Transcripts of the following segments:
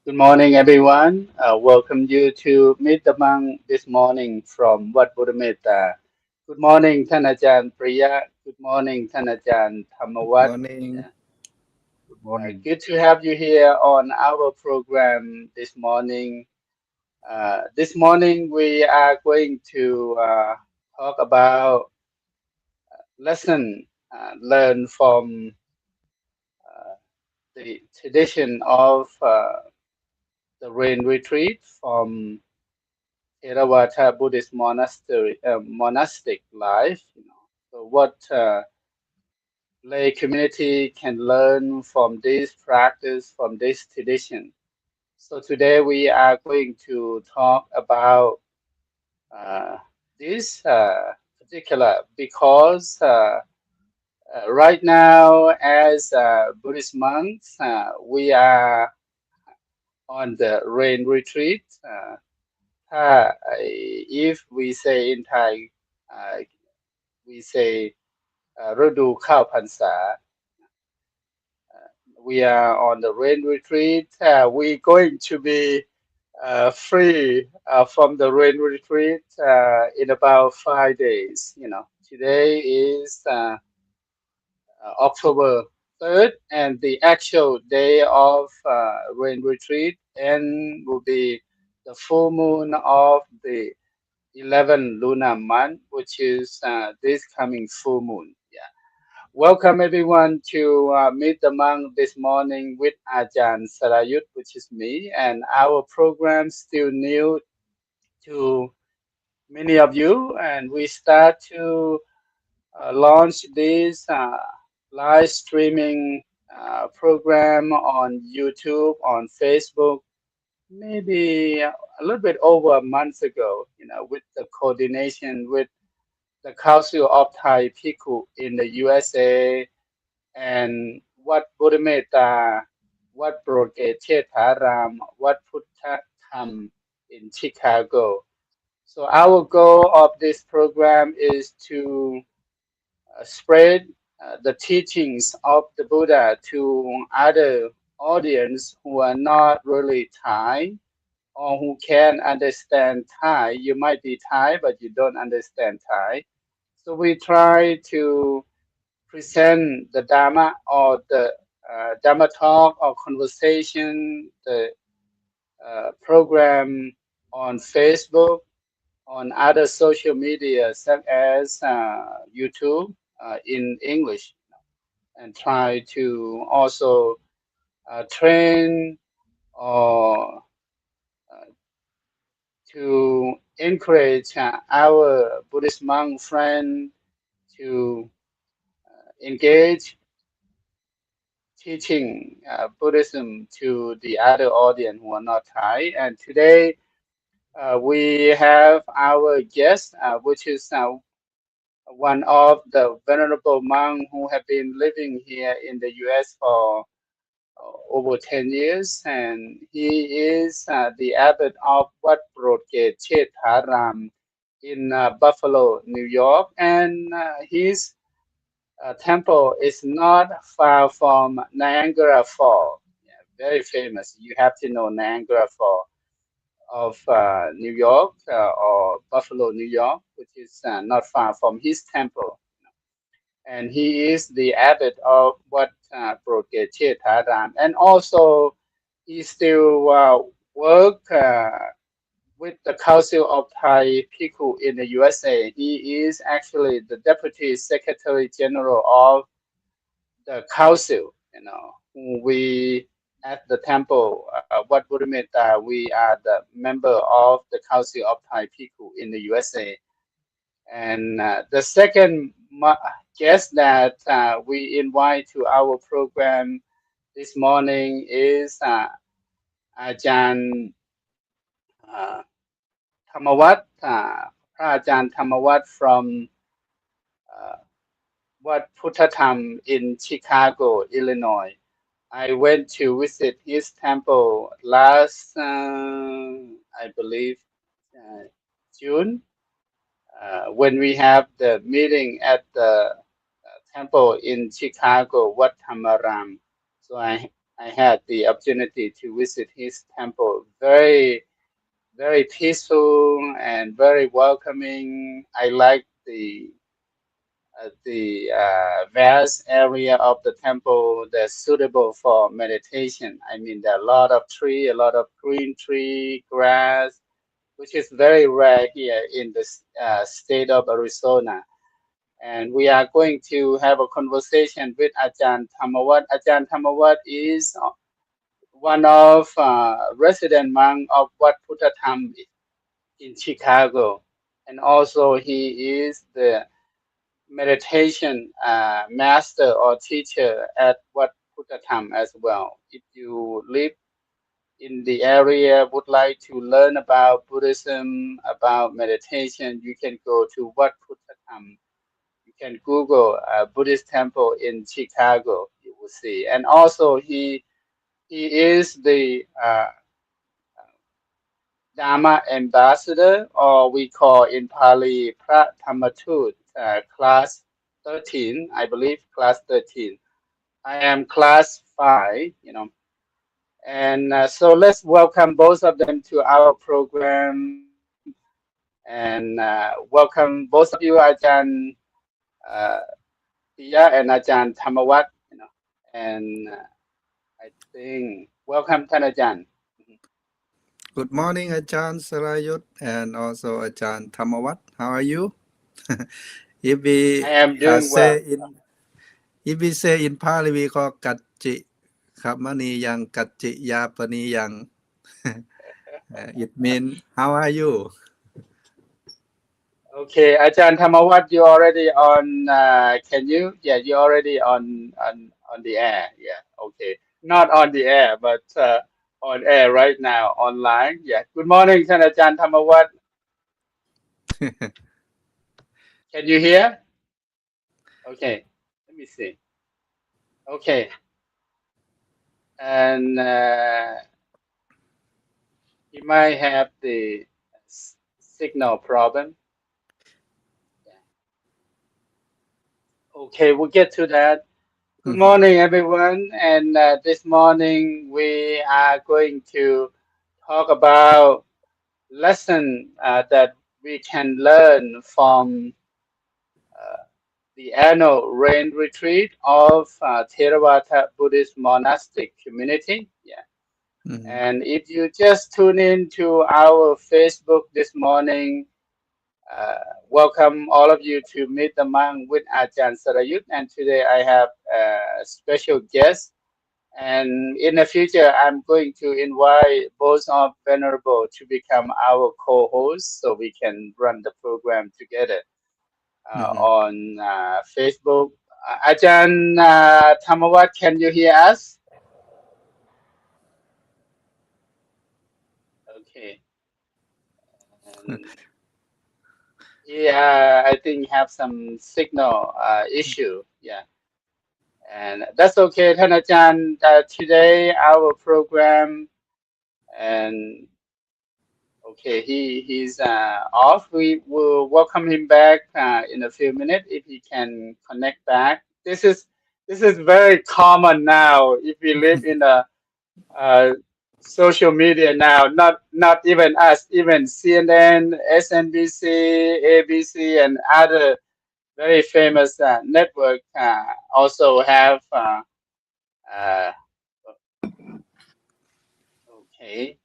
Good morning, everyone. Welcome you to Meet the Monk this morning from Wat Buddhametta. Good morning, Thanajan Priya. Good morning, Thanajan Thamawat. Morning. Yeah. Good morning. Good to have you here on our program this morning. This morning, we are going to talk about lesson learned from uh, the tradition of the rain retreat from Theravada Buddhist monastery, monastic life. So what lay community can learn from this practice, from this tradition. So today we are going to talk about uh, this particular because right now as Buddhist monks, we are on the rain retreat. If we say in Thai, uh, we say ฤดูเข้าพรรษา we are on the rain retreat. We're going to be free from the rain retreat in about 5 days. Today is October 3rd, and the actual day of rain retreat and will be the full moon of the 11th lunar month, which is this coming full moon. Yeah. Welcome everyone to Meet the Monk this morning with Ajahn Sarayut, which is me, and our program still new to many of you, and we start to launch this live streaming program on YouTube, on Facebook, maybe a little bit over a month ago, with the coordination with the Council of Thai People in the USA and what Buddhameta, what Broadgate Thetharam, what Puttha Tham in Chicago. So our goal of this program is to spread the teachings of the Buddha to other audience who are not really Thai or who can understand Thai. You might be Thai, but you don't understand Thai. So we try to present the Dharma or the Dharma talk or conversation, the program on Facebook, on other social media such as YouTube in English, and try to also train or uh, to encourage our Buddhist monk friend to engage teaching Buddhism to the other audience who are not Thai. And today we have our guest, which is one of the venerable monks who have been living here in the U.S. for over 10 years, and he is the abbot of Wat Broadgate Chetharam in Buffalo, New York, and his temple is not far from Niagara Falls. Yeah, very famous. You have to know Niagara Falls of New York or Buffalo, New York, which is not far from his temple. And he is the abbot of what Broadgate Chetharam. And also, he still work with the Council of Thai People in the USA. He is actually the Deputy Secretary General of the council, who we at the temple, Wat Buddhametta, we are the member of the Council of Thai People in the USA. And the second guest that we invite to our program this morning is Ajahn uh, Thamawat, Ajahn Thamawat from Wat Puttatham in Chicago, Illinois. I went to visit his temple last, I believe, uh, June, when we have the meeting at the temple in Chicago, Wat Thamaram. So I had the opportunity to visit his temple. Very, very peaceful and very welcoming. I like the vast area of the temple that's suitable for meditation. I mean, there are a lot of tree, a lot of green tree, grass, which is very rare here in the state of Arizona. And we are going to have a conversation with Ajahn Thamawat. Ajahn Thamawat is one of resident monk of Wat Puttatham in Chicago, and also he is the meditation master or teacher at Wat Puttatham as well. If you live in the area, would like to learn about Buddhism, about meditation, you can go to Wat Puttatham. You can Google Buddhist temple in Chicago. You will see, and also he is the Dharma ambassador, or we call in Pali Prat Thamatud, class 13, I believe, class 13. I am class 5, And so let's welcome both of them to our program. And welcome both of you, Ajahn uh, Tia and Ajahn Thamawat. And I think, welcome, Tanajan. Good morning, Ajahn Sarayut, and also Ajahn Thamawat. How are you? if I we am doing well. say in if we say in Pali, we call Kachi Kamani Yang Kachi Yapani Yang. It means how are you? Okay, Ajahn Thamawat, you already on? Can you? Yeah, you already on the air. Yeah, okay. Not on the air, but on air right now, online. Yeah. Good morning, Ajahn Thamawat. Can you hear? Okay. Let me see. Okay, and you might have the signal problem. Yeah. Okay, we'll get to that. Good Mhm, morning, everyone. And this morning we are going to talk about lesson that we can learn from uh, the annual rain retreat of Theravada Buddhist monastic community. Yeah. mhm, And if you just tune in to our Facebook this morning, welcome all of you to Meet the Monk with Ajahn Sarayut. And today I have a special guest. And in the future, I'm going to invite both of Venerable to become our co-hosts so we can run the program together mhm. on Facebook. Ajahn Thamawat, can you hear us? Okay. And he, I think, have some signal issue. Yeah. And that's okay, Thanachan. Today, our program, and okay, he's off. We will welcome him back in a few minutes if he can connect back. This is very common now. If we live in a uh, social media now, not even us, even CNN, SNBC, ABC, and other very famous network also have. Uh, okay,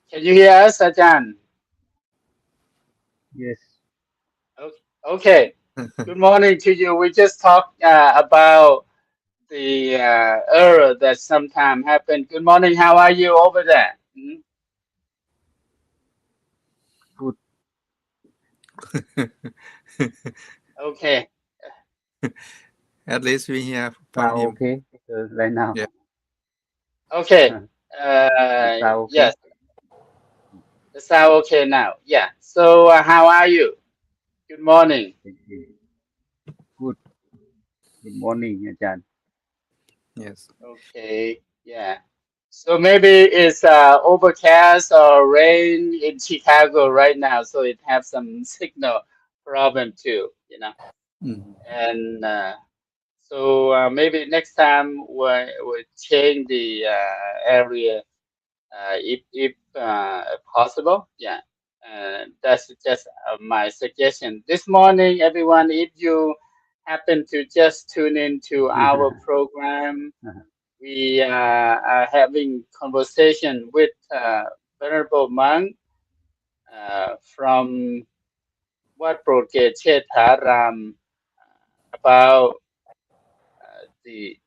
can you hear us, Ajahn? Yes. Okay. Good morning to you. We just talked about the error that sometimes happen. Good morning. How are you over there? Good. Okay. At least we hear from Sound him. okay? Because right now, Yeah. Okay. is sound okay? Yes, the sound okay now. Yeah. So how are you? Good morning. Okay. Good. Good morning, Ajahn. Yes. Okay. Yeah. So maybe it's overcast or rain in Chicago right now, so it have some signal problem too. Mhm. And So maybe next time we'll change the area if possible. Yeah, that's just my suggestion. This morning, everyone, if you happen to just tune into our program, we are having conversation with Venerable Monk from Wat Broadgate Chetharam about the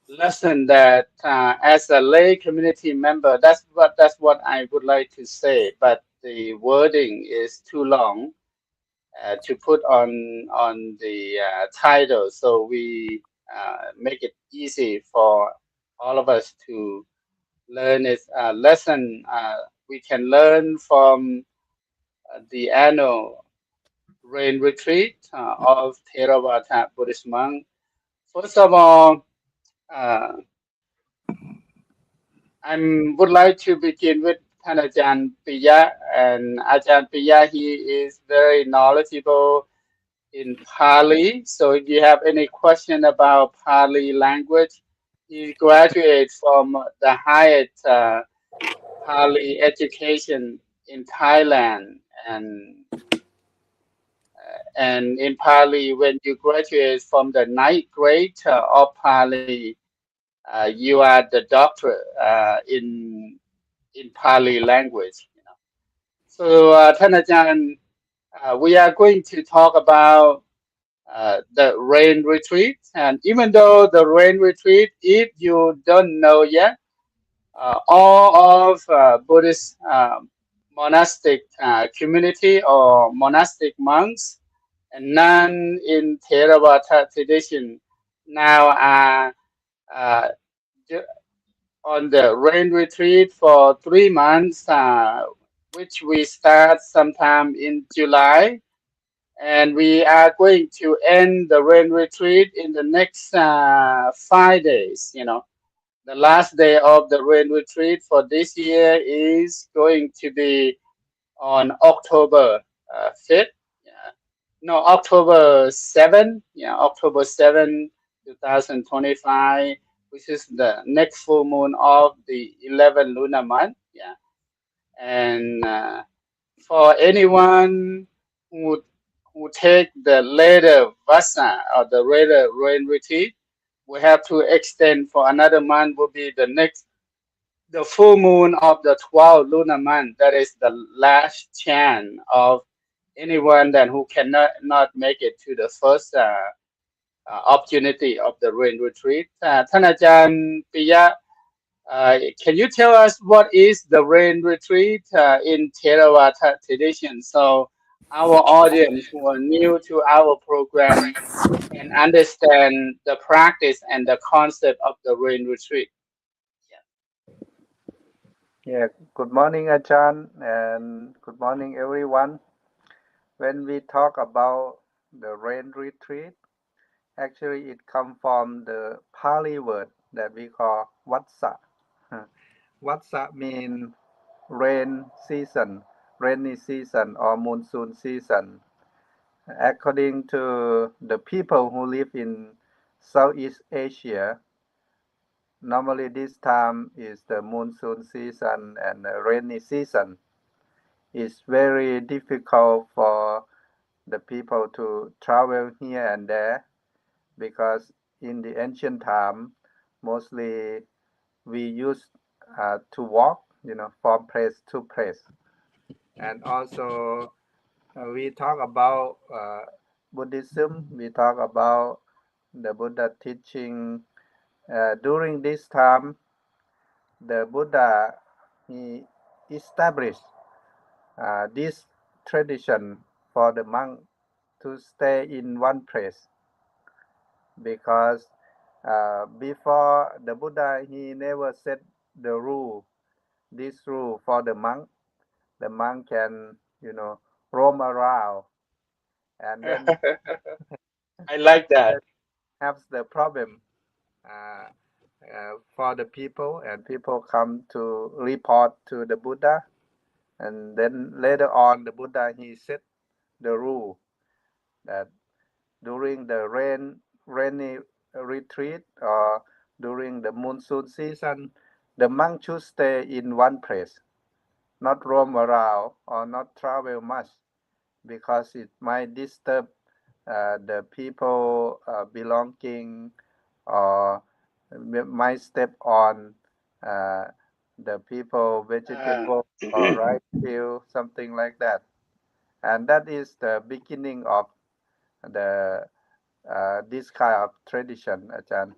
lesson that as a lay community member, that's what I would like to say, but the wording is too long to put on the title, so we make it easy for all of us to learn. Is a lesson we can learn from the annual rain retreat of Theravada Buddhist monk. First of all, uh, I would like to begin withท่านอาจารย์ปิยะ, and อาจารย์ Piya, he is very knowledgeable in Pali. So if you have any question about Pali language, he graduated from the highest Pali education in Thailand, and in Pali, when you graduate from the ninth grade of Pali, you are the doctor in Pali language. You know. So, ท่านอาจารย์, we are going to talk about the rain retreat. And even though the rain retreat, if you don't know yet, all of Buddhist monastic community or monastic monks and none in Theravada tradition now are uh, on the rain retreat for 3 months, which we start sometime in July. And we are going to end the rain retreat in the next 5 days. You know, the last day of the rain retreat for this year is going to be on October 5th. Yeah. No, October 7th. Yeah, October 7th, 2025, which is the next full moon of the 11th lunar month. Yeah. And for anyone who who take the later Vasa or the later rain retreat, we have to extend for another month. Will be the full moon of the 12th lunar month. That is the last chance of anyone that who cannot not make it to the first opportunity of the rain retreat. ท่านอาจารย์ Piya, can you tell us what is the rain retreat in Theravada tradition? So our audience who are new to our program can understand the practice and the concept of the rain retreat. Yeah, good morning, Ajahn, and good morning, everyone. When we talk about the rain retreat, actually it comes from the Pali word that we call Vatsa. Vatsa means rain season, rainy season, or monsoon season. According to the people who live in Southeast Asia, normally this time is the monsoon season and the rainy season. It's very difficult for the people to travel here and there because in the ancient time, mostly we used to walk, from place to place. And also we talk about Buddhism, we talk about the Buddha teaching. During this time, the Buddha, he established this tradition for the monk to stay in one place because before the Buddha, he never set the rule, this rule for the monk. The monk can, roam around, and then I like that. have the problem uh, for the people, and people come to report to the Buddha, and then later on the Buddha, he set the rule that during the rainy retreat or during the monsoon season, the monk should stay in one place, not roam around or not travel much because it might disturb the people belonging or might step on uh, the people Uh, vegetable or rice field, something like that. And that is the beginning of the this kind of tradition, Ajahn.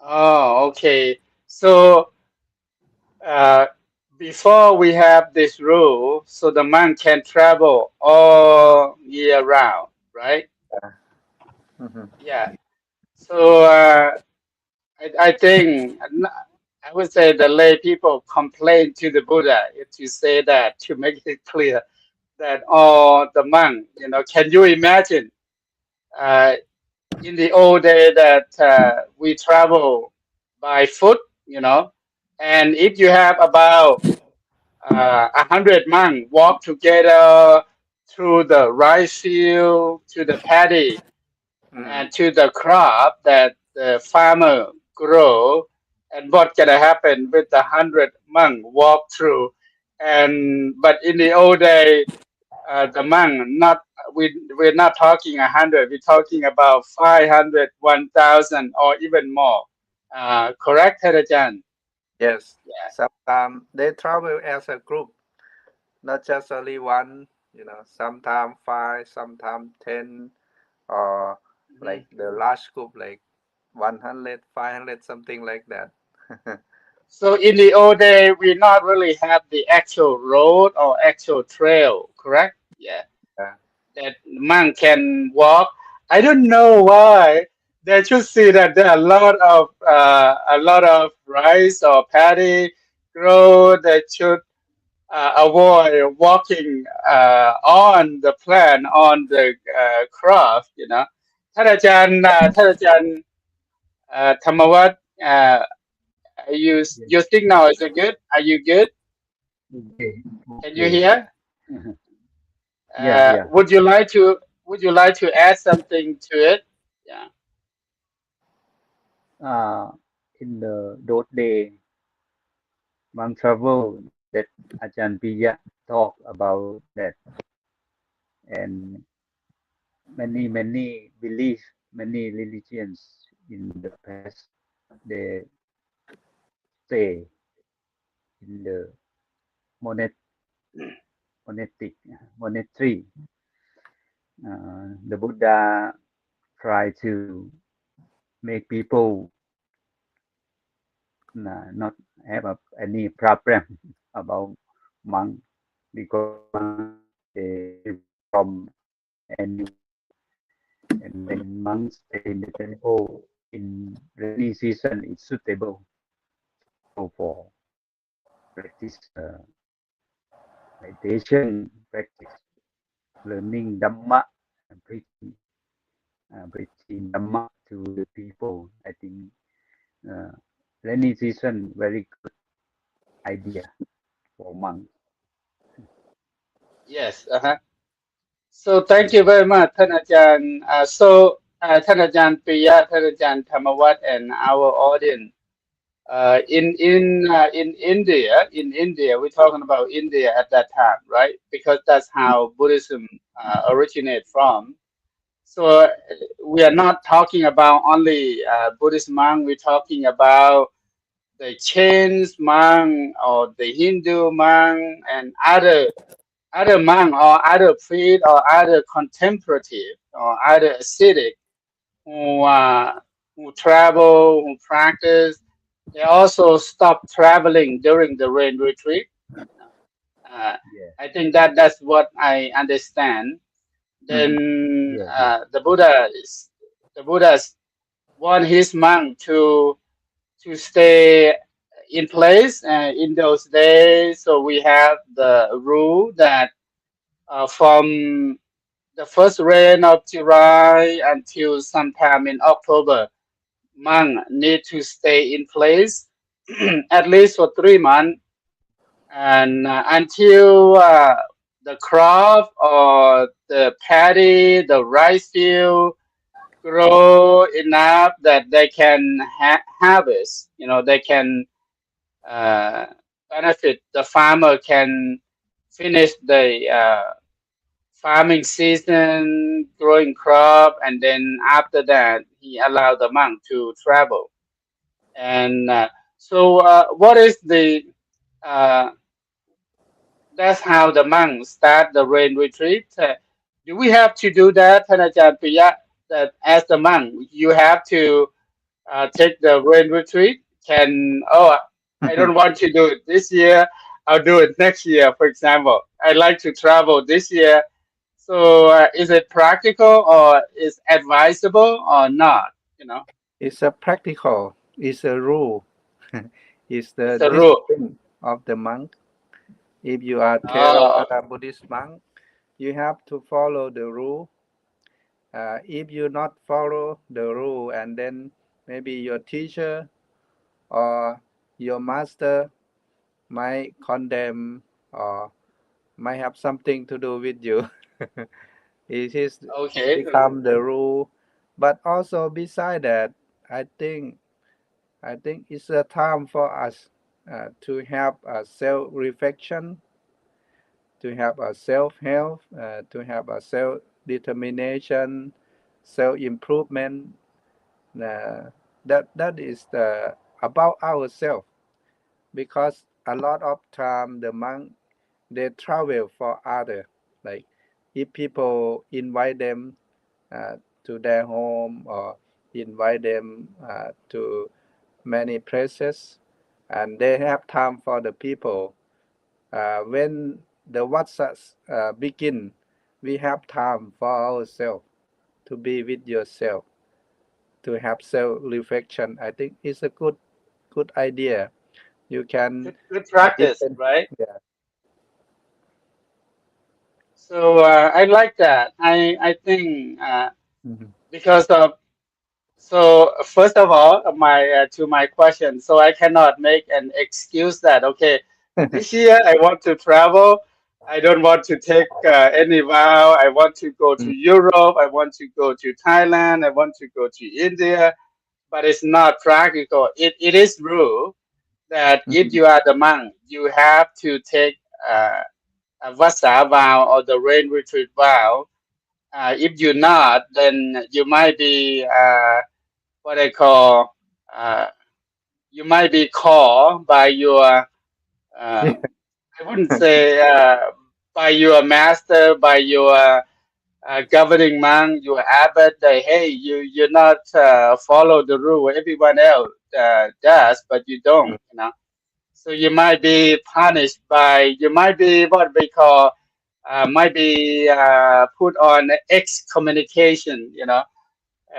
oh, okay. So uh, before we have this rule, so the monk can travel all year round, right? Yeah. Mhm. Yeah. So I think I would say the lay people complain to the Buddha to say that to make it clear that all the monk, can you imagine uh, in the old day that we travel by foot, and if you have about 100 monks walk together through the rice field to the paddy Mm. and to the crop that the farmer grow, and what gonna happen with the 100 monk walk through. And but in the old day, the monk not we're not talking 100, we're talking about 500, 1,000, or even more. Correct, Herajan? Yes, Yeah. sometimes they travel as a group, not just only one. Sometimes five, sometimes 10, or Mhm. like the large group, like 100, 500, something like that. So in the old day, we not really have the actual road or actual trail, correct? Yeah, Yeah. that monk can walk. I don't know why. They should see that there are a lot of rice or paddy grow. They should avoid walking on the plant on the craft. ท่านอาจารย์ธรรมวัฒน์you Yes. your signal is it good? Are you good? Okay. Can you Okay. hear? Yeah. Uh, Yeah. would you like to would you like to add something to it? Yeah. Uh, in the those day, monk travel that Ajahn Piya talk about that, and many belief, many religions in the past, they stay in the monet, monastic monastery. The Buddha try to make people not have any problem about monk because monk they from anywhere, and when monks stay in the temple in rainy season, it's suitable for practice meditation, practice learning Dhamma, and preaching Dhamma to the people. I think uh, rainy season very good idea for monks. Yes. Uh-huh. So thank you very much, ท่านอาจารย์. So ท่านอาจารย์ปิยะ, ท่านอาจารย์ธรรมวัฒน์, and our audience. In India, we're talking about India at that time, right? Because that's how Buddhism originate from. So we are not talking about only Buddhist monk. We're talking about the Chinese monk or the Hindu monk and other monk or other priest or other contemplative or other ascetic who who travel, who practice. They also stop traveling during the rain retreat. You know. Uh, Yeah. I think that's what I understand. Mhm. Then Yeah. Yeah. the Buddha want his monk to stay in place in those days. So we have the rule that from the first rain of July until sometime in October, monk need to stay in place at least for 3 months, and until the crop or the paddy, the rice field grow enough that they can harvest. They can uh, benefit. The farmer can finish the farming season, growing crop, and then after that, he allowed the monk to travel. And what is the uh, that's how the monks start the rain retreat. Do we have to do that, Thanajaan Priya? That as the monk, you have to take the rain retreat? I don't want to do it this year. I'll do it next year, for example. I like to travel this year. So is it practical or is advisable or not? It's a practical, it's a rule, it's It's the a rule. discipline of the monk. If you are Oh, Theravada Buddhist monk, you have to follow the rule. If you not follow the rule, and then maybe your teacher or your master might condemn or might have something to do with you. It is okay. become the rule. But also beside that, I think I think it's a time for us to have a self reflection, to have a self help, to have a self determination, self improvement. That is about ourselves, because a lot of time the monk they travel for other, like if people invite them to their home or invite them to many places, and they have time for the people. When the vatsas begin, we have time for ourselves, to be with yourself, to have self reflection. I think it's a good idea. You can Good practice, depend. right? Yeah. So I like that. I think Mhm. because of so first of all, my to my question, so I cannot make an excuse that okay, this year I want to travel. I don't want to take any vow. I want to go to Europe. I want to go to Thailand. I want to go to India. But it's not practical. It is rule that if Mhm. you are the monk, you have to take uh, a vasa vow or the rain retreat vow. If you're not, then you might be what I call uh, you might be called by your I wouldn't say by your master, by your governing monk, your abbot. That hey, you're not follow the rule. Everyone else does, but you don't. So you might be punished by you might be what we call might be put on excommunication.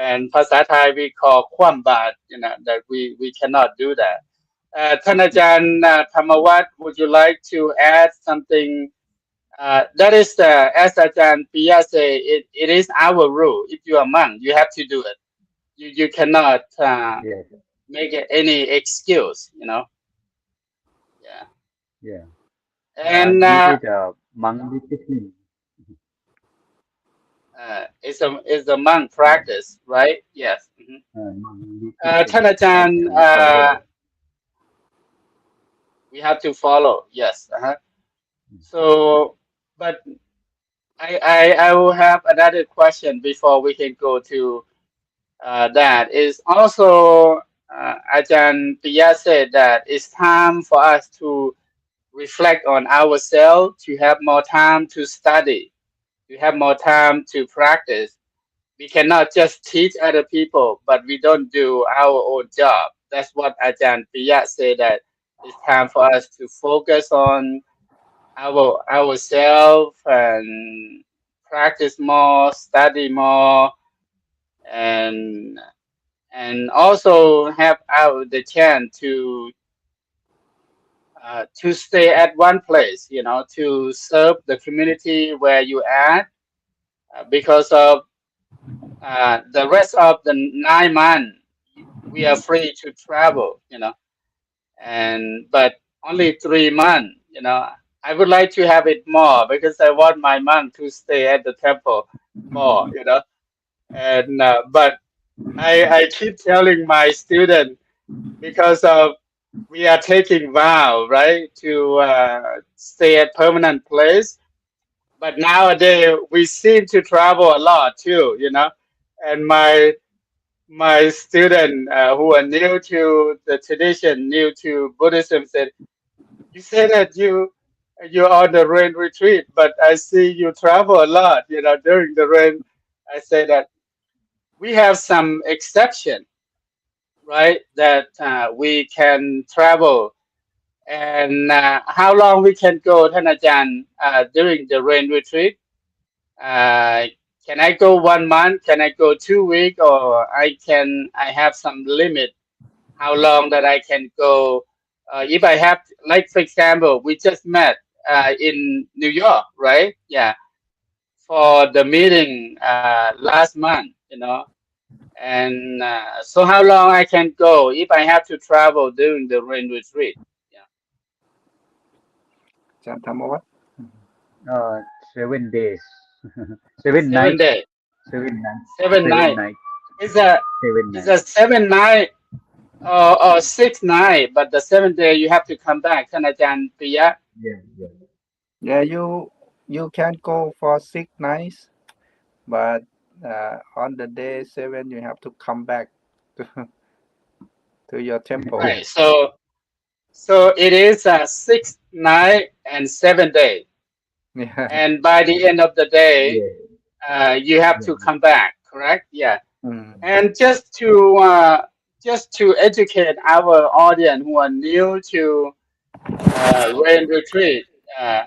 And ภาษาไทย we call คว่ำบาตร that we cannot do that. ท่านอาจารย์ Thamawat, would you like to add something? That is as Ajahn Pia say, it is our rule. If you are monk, you have to do it. You cannot Yes. make any excuse. Yeah. Yeah. And This is a monk discipline. it's a monk practice, right? Yes. Monk discipline. ท่านอาจารย์ And follow. we have to follow. Yes. So, but I will have another question before we can go to that. Is also Ajahn Pia said that it's time for us to reflect on ourselves, to have more time to study, to have more time to practice. We cannot just teach other people, but we don't do our own job. That's what Ajahn Pia said, that it's time for us to focus on ourselves and practice more, study more, and also have the chance to stay at one place, to serve the community where you at, because of the rest of the 9 months we are free to travel, and but only 3 months, I would like to have it more because I want my monk to stay at the temple more, And but I keep telling my student because of we are taking vow, right, to stay at permanent place. But nowadays we seem to travel a lot too. And my student who are new to the tradition, new to Buddhism, said, "You say that you're on the rain retreat, but I see you travel a lot, during the rain." I say that we have some exception, right? That we can travel, and how long we can go, Thanajan, during the rain retreat? Uh, can I go 1 month? Can I go 2 weeks? Or I have some limit how long that I can go. If I have, like, for example, we just met in New York, right? Yeah, for the meeting last month. And so how long I can go if I have to travel during the rain retreat? Yeah, อาจารย์ธรรมวัฒน์ Uh, 7 days, 7 nights, 7 days, 7 nights, 7 nights. 7 nights, Is a 7 nights. 7 night or 6 night, but the 7th day you have to come back.ท่านอาจารย์ปิยะ Yeah, yeah. Yeah, you can go for 6 nights, but on the day 7 you have to come back to, to your temple. Right. So it is 6 night and 7 day, Yeah. and by the end of the day, Yeah, you have to yeah. come back. Correct? Yeah. Mm. And just to educate our audience who are new to rain retreat. Uh,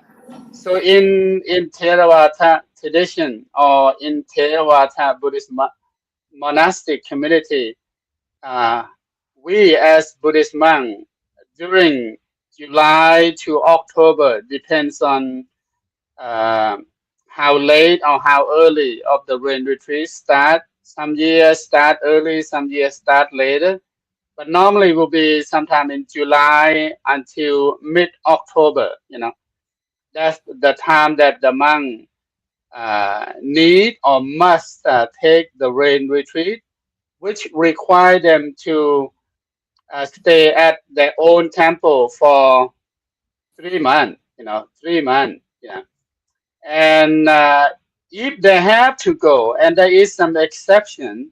so in Theravada tradition or in Theravada Buddhist monastic community, uh, we as Buddhist monk during July to October depends on uh, how late or how early of the rain retreat start. Some years start early, some years start later, but normally will be sometime in July until mid-October. That's the time that the monk need or must take the rain retreat, which require them to stay at their own temple for 3 months. 3 months. Yeah. And if they have to go, and there is some exception,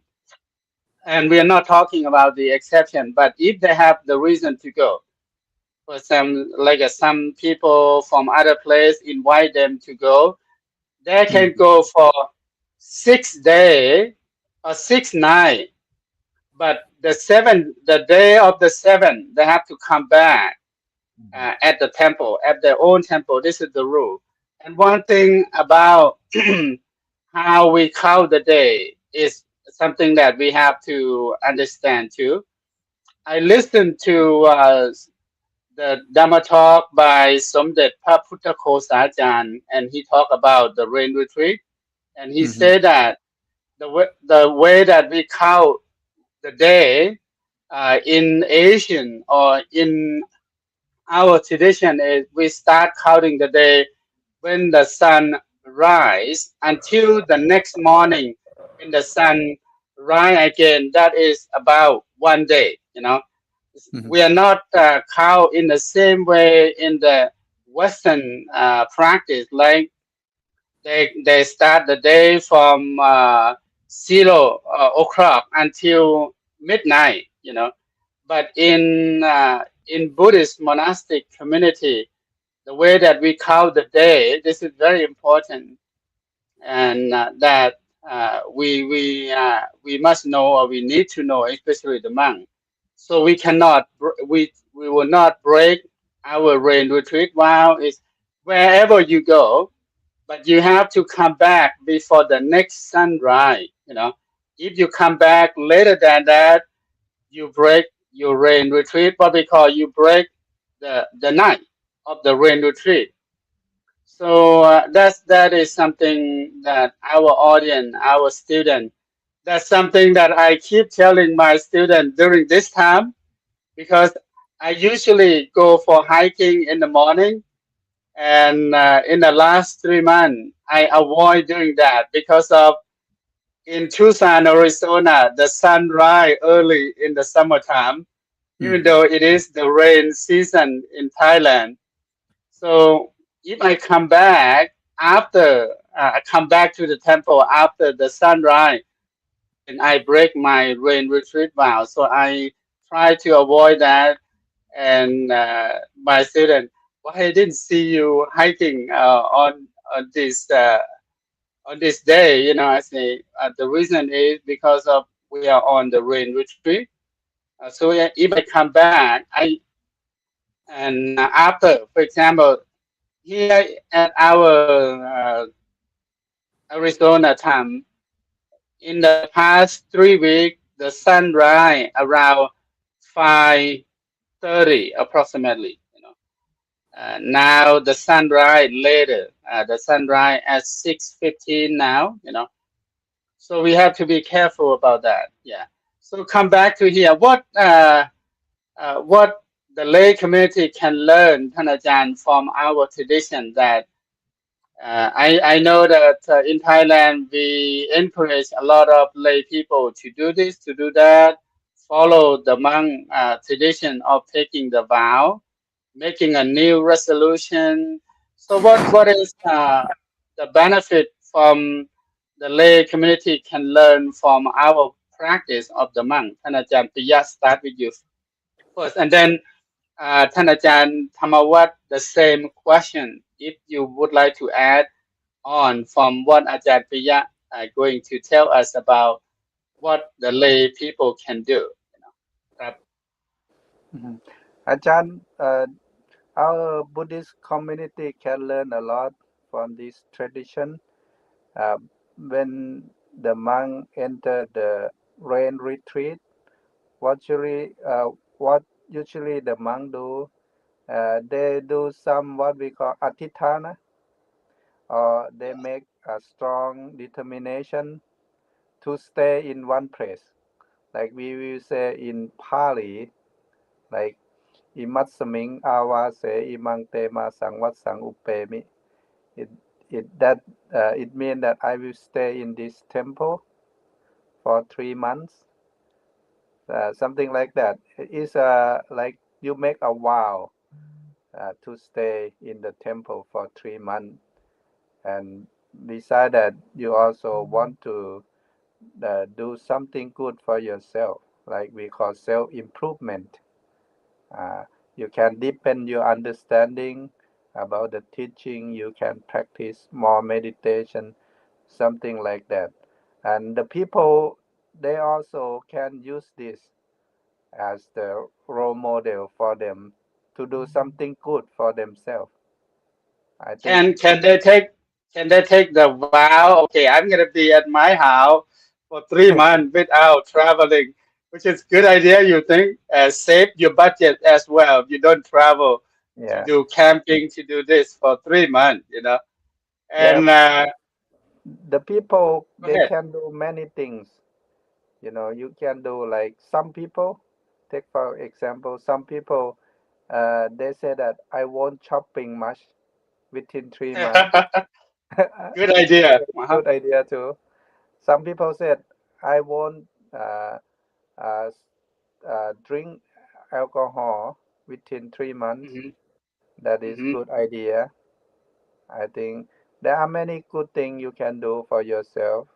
and we are not talking about the exception, but if they have the reason to go, for some, like some people from other place invite them to go, they can go for 6 day or 6 night, but the day of the 7th, they have to come back at the temple, at their own temple. This is the rule. And one thing about how we count the day is something that we have to understand too. I listened to the Dhamma talk by Somdet Paputa Kosajan, and he talked about the rain retreat, and he said that the way that we count the day in Asian or in our tradition is we start counting the day when the sun rise until the next morning when the sun rise again. That is about 1 day. We are not count in the same way in the Western practice, like they start the day from 0 o'clock until midnight. But in Buddhist monastic community, the way that we count the day, this is very important, and that we must know, or we need to know, especially the monk. So we cannot we will not break our rain retreat vow. Is wherever you go, but you have to come back before the next sunrise. If you come back later than that, you break your rain retreat, what we call you break the night of the rain retreat. So that is something that our audience, our student, that's something that I keep telling my student during this time, because I usually go for hiking in the morning, And in the last 3 months, I avoid doing that because of in Tucson, Arizona, the sunrise early in the summertime, even though it is the rain season in Thailand. So if I come back after I come back to the temple after the sunrise, then I break my rain retreat vow. So I try to avoid that. And my student, why I didn't see you hiking on this day? I say the reason is because of we are on the rain retreat. So if I come back, and after, for example, here at our Arizona time, in the past 3 weeks, the sunrise around 5:30 approximately. Now the sunrise later. The sunrise at 6:15 now. So we have to be careful about that. Yeah. So come back to here. What the lay community can learn, Thanajan, from our tradition that I know that in Thailand we encourage a lot of lay people to do this, to do that, follow the monk tradition of taking the vow, making a new resolution. So what is the benefit from the lay community can learn from our practice of the monk? And Ajahn Priya, start with you first, and thenท่านอาจารย์ Thamawat, the same question. If you would like to add on from what Ajahn Priya going to tell us about what the lay people can do. ครับ Ajahn, our Buddhist community can learn a lot from this tradition. When the monk enter the rain retreat, what usually the monk do, they do some what we call atithana, or they make a strong determination to stay in one place. Like we will say in Pali, like imatsaming awa se imang tema sang wat sang upemi. It means that I will stay in this temple for 3 months, something like that. It is like you make a vow to stay in the temple for 3 months, and beside that, you also want to do something good for yourself, like we call self improvement. Uh, you can deepen your understanding about the teaching. You can practice more meditation, something like that. And the people, they also can use this as the role model for them to do something good for themselves. I think, Can they take the vow? Okay, I'm gonna be at my house for 3 months without traveling, which is good idea. You think save your budget as well. You don't travel to yeah, do camping to do this for 3 months. yeah. And The people, go they ahead. can do many things. You can do like some people, take for example, some people, they say that I won't shopping much within 3 months. Good It is idea. a good idea too. Some people said I won't uh, drink alcohol within 3 months. Hmm. That is Hmm. good idea. I think there are many good things you can do for yourself.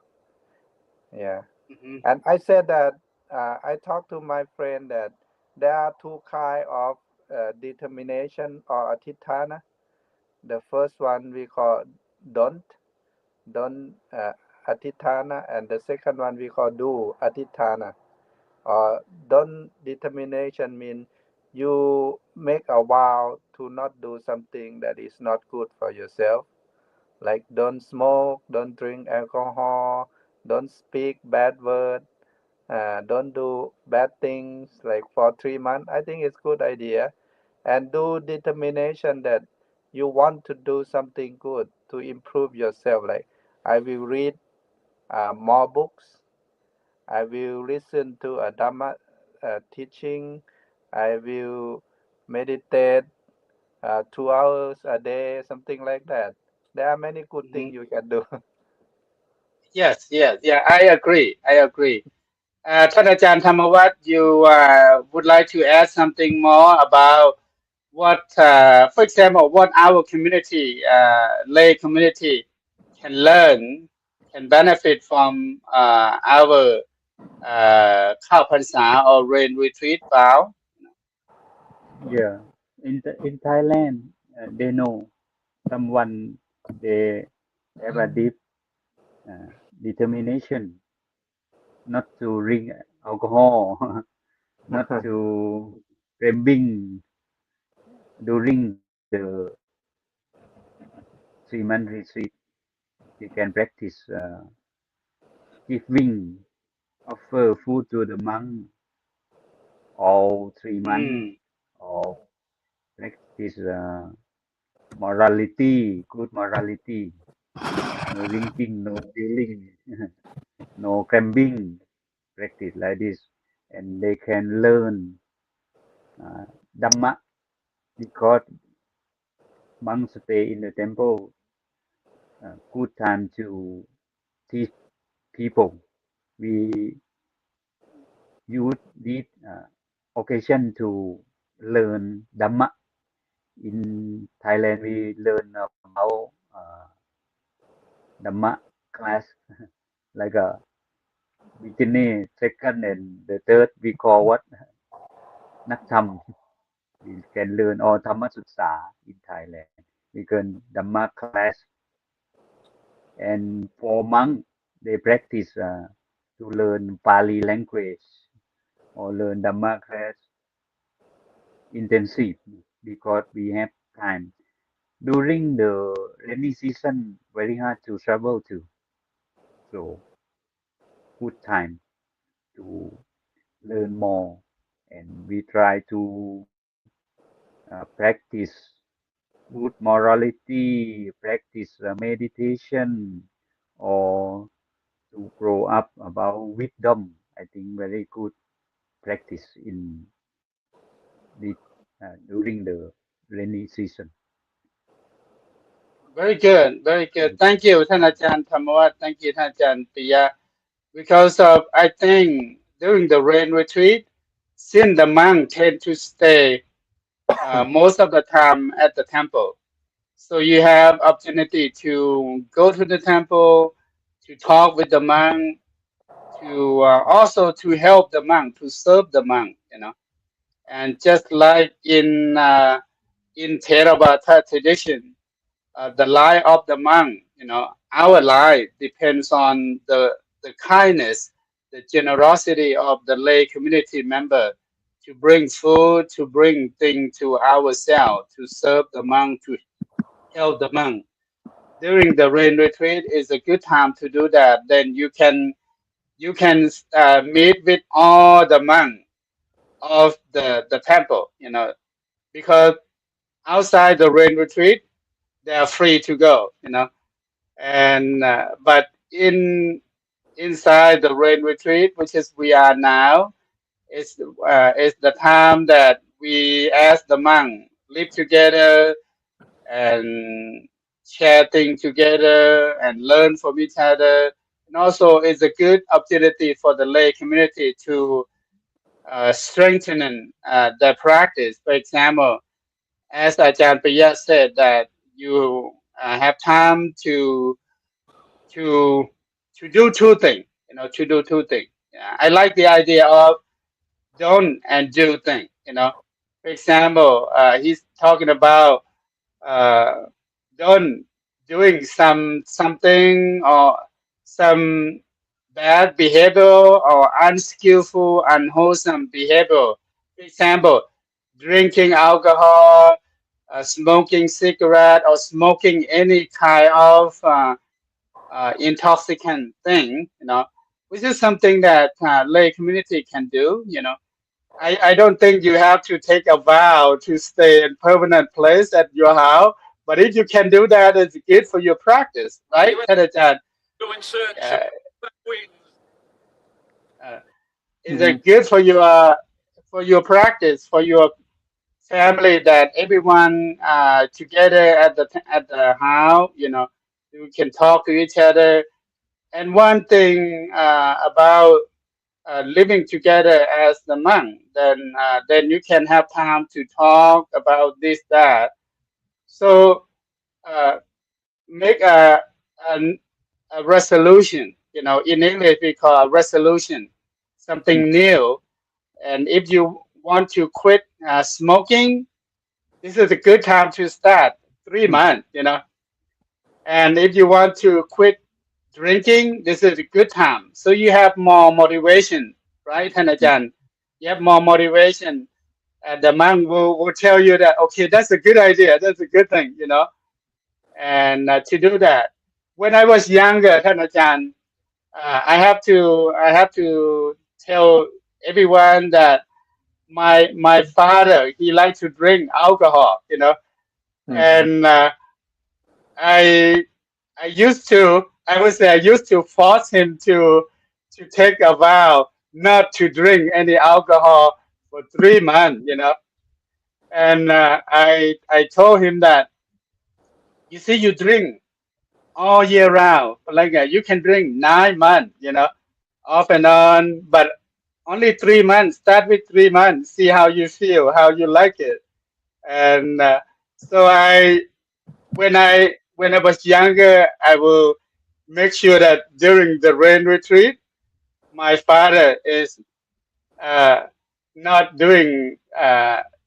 Yeah. Hmm. And I said that I talked to my friend that there are two kind of determination or atithana. The first one we call don't atithana, and the second one we call do atithana. Don't determination mean you make a vow to not do something that is not good for yourself, like don't smoke, don't drink alcohol, don't speak bad word, don't do bad things like for 3 months. I think it's good idea. And do determination that you want to do something good to improve yourself. Like I will read more books. I will listen to a Dhamma teaching. I will meditate 2 hours a day, something like that. There are many good Mhm. things you can do. Yes, yes, yeah, I agree. I agree. ท่านอาจารย์ธรรมวัฒน์ you would like to add something more about what, for example, what our community, lay community, can learn, can benefit from our เข้าพรรษา or rain retreat vow. Yeah, in Thailand, they know someone they have a deep determination not to drink alcohol, not to drinking during the 3 month retreat. We can practice giving, offer food to the monk all 3 months, Mm, or practice morality, good morality, no drinking, no stealing, no gambling, practice like this, and they can learn uh, Dhamma because monks stay in the temple, good time to teach people. We use this occasion to learn Dhamma. In Thailand, we learn about Dhamma class like a beginning, second, and the third. We call what Nak Tham. We can learn all Dhamma Sutsa in Thailand. We can Dhamma class, and for monk, they practice to learn Pali language or learn Dhamma class intensive because we have time. During the rainy season, very hard to travel to, so good time to learn more, and we try to practice good morality, practice meditation, or to grow up about wisdom. I think very good practice in the during the rainy season. very good, very good. Thank you, ท่านอาจารย์ธรรมวัฒน์ Thank you, ท่านอาจารย์ปิยะ because of, I think, during the rain retreat, since the monk tend to stay most of the time at the temple, so you have opportunity to go to the temple, to talk with the monk, to also to help the monk, to serve the monk, and just like in Theravada tradition, the life of the monk, our life depends on the kindness, the generosity of the lay community member to bring food, to bring things to ourselves, to serve the monk, to help the monk. During the rain retreat is a good time to do that. Then you can meet with all the monks of the temple, because outside the rain retreat they are free to go. And but inside the rain retreat, which is we are now, is the time that we as the monk live together and share things together and learn from each other. And also, it's a good opportunity for the lay community to strengthen their practice. For example, as Ajahn Priya said, that you have time to to do two things. To do two things. Yeah, I like the idea of don't and do thing. For example, he's talking about uh, don't doing something or some bad behavior or unskillful, unwholesome behavior. For example, drinking alcohol, smoking cigarette, or smoking any kind of intoxicant thing, which is something that lay community can do. I don't think you have to take a vow to stay in permanent place at your house, but if you can do that, it's good for your practice, right, Tadachan? Uh, uh, is Mhm. it good for your practice, for your family that everyone together at the house. You can talk to each other. And one thing about living together as the monk, then you can have time to talk about this that. So uh, make a a resolution. In English we call a resolution something new. And if you want to quit smoking, this is a good time to start. 3 months. And if you want to quit drinking, this is a good time. So you have more motivation, right, Hanajan? You have more motivation. And the monk will tell you that, okay, that's a good idea. That's a good thing. And to do that. When I was younger, Hanajan, I have to tell everyone that my father, he liked to drink alcohol. And I I would say I used to force him to take a vow not to drink any alcohol for 3 months. And I told him that, you see, you drink all year round, like you can drink 9 months, off and on, but only 3 months. Start with 3 months, see how you feel, how you like it. And so when I was younger, I will make sure that during the rain retreat, my father is uh, not doing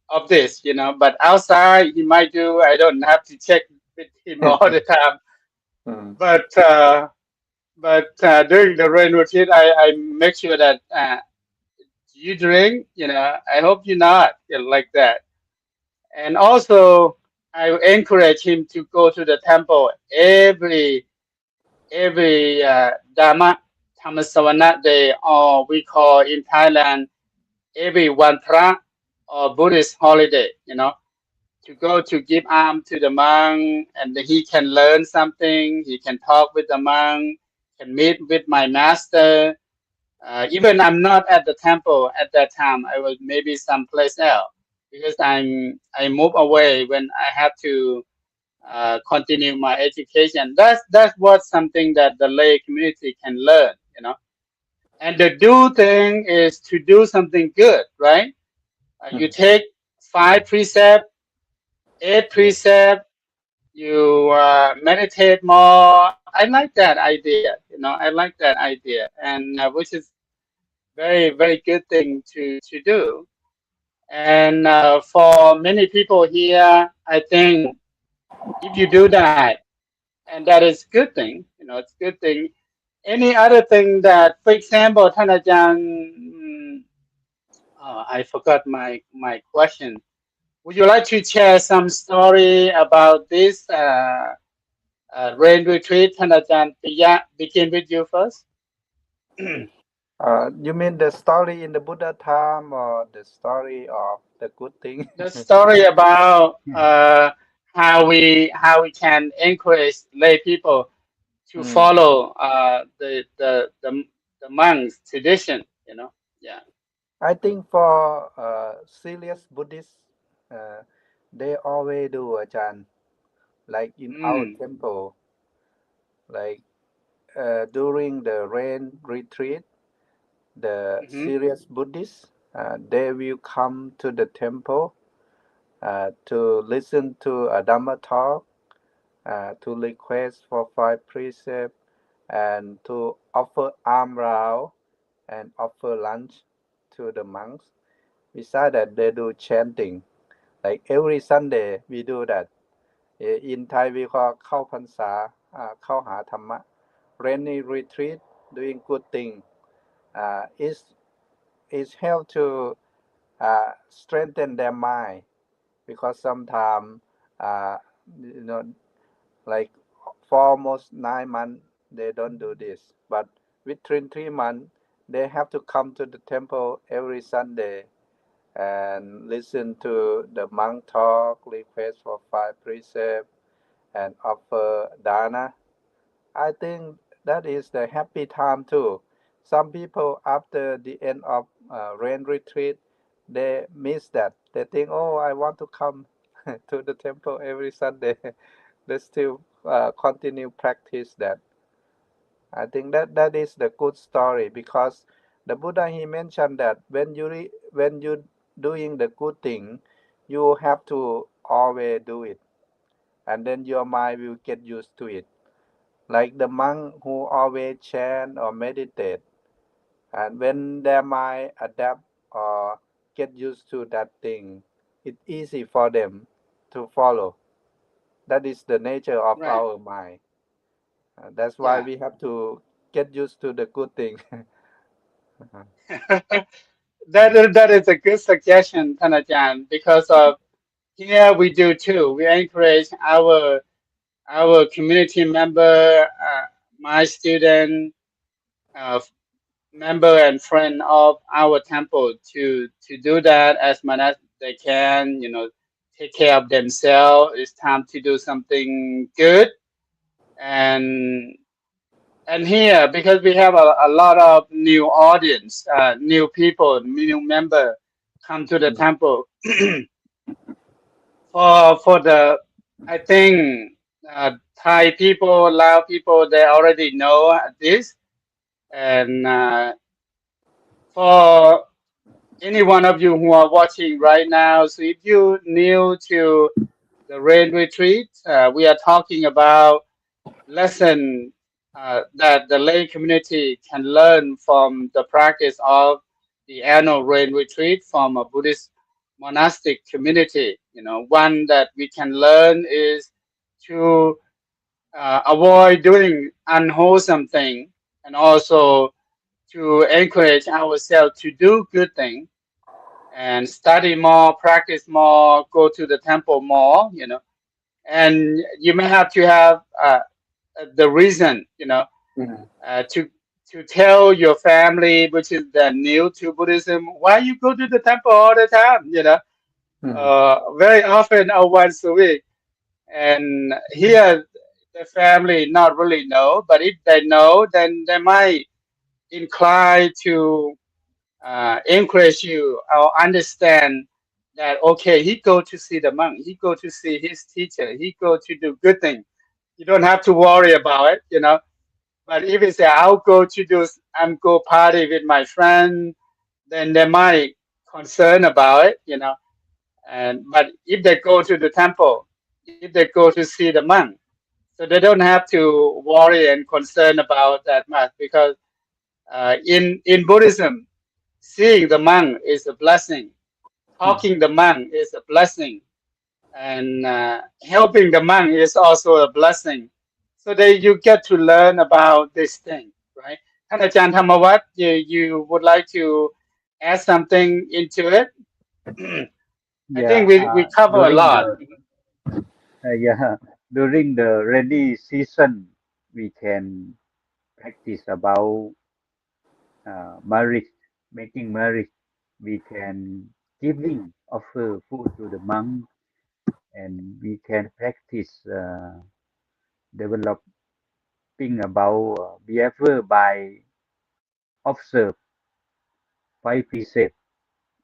of this. But outside he might do. I don't have to check with him all the time. But during the rain retreat, I make sure that you drink. I hope you not like that. And also, I encourage him to go to the temple every Dhamma Thammasavana day, or we call in Thailand every one Pra or Buddhist holiday, to go to give alms to the monk, and he can learn something, he can talk with the monk, can meet with my master. Even I'm not at the temple at that time, I was maybe someplace else because I move away when I have to continue my education. That's what something that the lay community can learn. And the do thing is to do something good, right? You take 5 precepts, 8 precepts, you meditate more. I like that idea. I like that idea, and which is very very good thing to do. And for many people here, I think if you do that, and that is good thing. It's good thing. Any other thing that, for example, Thanajan, I forgot my question. Would you like to share some story about this rain retreat, Thanajan? Piya, begin with you first. You mean the story in the Buddha time or the story of the good thing? The story about how we can encourage lay people to follow the monks' tradition. Yeah. I think for serious Buddhists, uh, they always do a chant like in our Mm. temple, like during the rain retreat, the Mm-hmm. serious Buddhists they will come to the temple to listen to a Dhamma talk, to request for 5 precepts, and to offer arm round and offer lunch to the monks. Besides that, they do chanting. Like every Sunday, we do that. In Thai, we call เข้าพรรษาเข้าหาธรรมะ rainy retreat, doing good thing. Is help to strengthen their mind because sometimes, uh, you know, like for almost 9 months, they don't do this. But within 3 months, they have to come to the temple every Sunday and listen to the monk talk, request for 5 precepts, and offer dana. I think that is the happy time too. Some people after the end of rain retreat, they miss that. They think, oh, I want to come to the temple every Sunday. They still continue practice that. I think that is the good story, because the Buddha, he mentioned that when you doing the good thing, you have to always do it, and then your mind will get used to it. Like the monk who always chant or meditate, and when their mind adapt or get used to that thing, it's easy for them to follow. That is the nature of Right. our mind. That's why Yeah. we have to get used to the good thing. That is a good suggestion, Tanajan, because of here we do too. We encourage our community member, my student, uh, member and friend of our temple to do that as much as they can. Take care of themselves. It's time to do something good, and and here because we have a lot of new audience, new people, new member come to the temple for the I think Thai people, Lao people, they already know this, and for any one of you who are watching right now, so if you new to the rain retreat, we are talking about lesson that the lay community can learn from the practice of the annual rain retreat from a Buddhist monastic community. One that we can learn is to avoid doing unwholesome thing, and also to encourage ourselves to do good thing and study more, practice more, go to the temple more. And you may have to have the reason, Mhm, to tell your family, which is new to Buddhism, why you go to the temple all the time. mhm, Very often or once a week. And here, the family not really know, but if they know, then they might incline to encourage you or understand that okay, he go to see the monk, he go to see his teacher, he go to do good thing. You don't have to worry about it. But if it's I'll go to do, I'm go party with my friend, then they might concern about it. And but if they go to the temple, if they go to see the monk, so they don't have to worry and concern about that much, because in Buddhism, seeing the monk is a blessing. mhm. Talking the monk is a blessing, and helping the monk is also a blessing. So that you get to learn about this thing, right? And Ajahn Thamawat, you would like to add something into it? I think Yeah, we cover a during lot. the yeah, during the rainy season, we can practice about marriage, making marriage. We can offer food to the monk, and we can practice developing about behavior by observe five precepts,